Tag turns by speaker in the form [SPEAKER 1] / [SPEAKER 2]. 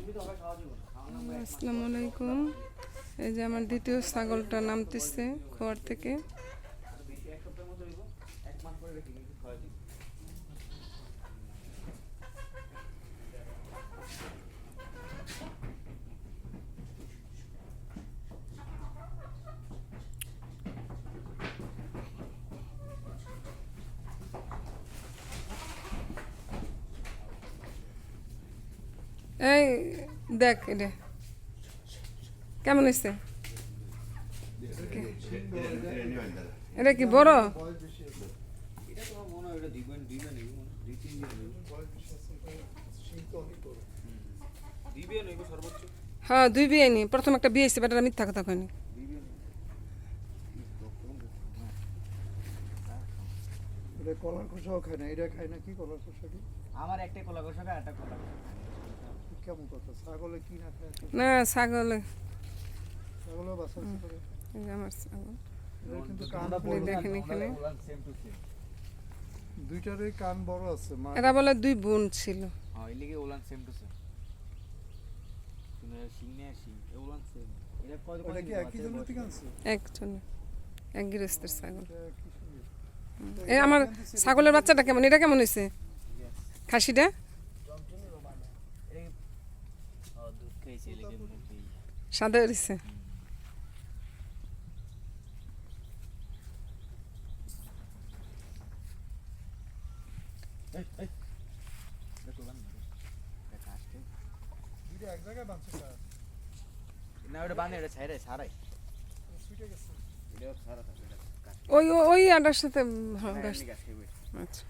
[SPEAKER 1] আসসালামু আলাইকুম। এই যে আমার দ্বিতীয় ছাগলটা নামতেছে খোয়ার থেকে। এই দেখ এটা কেমন হয়েছে? এটা কি বড়? হ্যাঁ 2 বিয়ে নি, প্রথম একটা বিয়ে হয়েছে, বেটারা মিথ্যা কথা কয়নি।
[SPEAKER 2] কলার খোসাও খায় না, এটা খায় না কি কলার খোসা? কি
[SPEAKER 3] আমার একটাই কলা খোসা খায়, একটা কলা
[SPEAKER 2] কেমন কথা? ছাগলে কি না খায়?
[SPEAKER 1] না ছাগলে
[SPEAKER 2] বাচ্চা করে।
[SPEAKER 1] এই যে আমার ছাগল
[SPEAKER 2] এটা কিন্তু কান
[SPEAKER 1] আপনি দেখেন এখানে
[SPEAKER 2] দুইটারই কান বড় আছে।
[SPEAKER 1] এরা বলে 2 বোন ছিল।
[SPEAKER 3] হ্যাঁ এই লিগে ওলান সেম টু সেম। তুমি সিং নে সিং ওলান সেম। এটা কত
[SPEAKER 2] এটা কি একই জনের থেকে আনছে?
[SPEAKER 1] একজন এক গৃহস্থের ছাগল। এই আমার ছাগলের বাচ্চাটা কেমন? এটা কেমন হয়েছে খাসিটা?
[SPEAKER 3] দুধ খাইছে লিগে মুখে
[SPEAKER 1] সাদা হয়েছে।
[SPEAKER 2] দুইটা এক জায়গায় বাঁধছে স্যার।
[SPEAKER 3] না ওটা বাঁধে, এটা ছাইরে সারাই
[SPEAKER 2] ছুটে গেছে।
[SPEAKER 3] এটা সারা থাকে এটা
[SPEAKER 1] ওই ওই আটার সাথে হ্যাঁ
[SPEAKER 3] গাছ
[SPEAKER 1] আচ্ছা।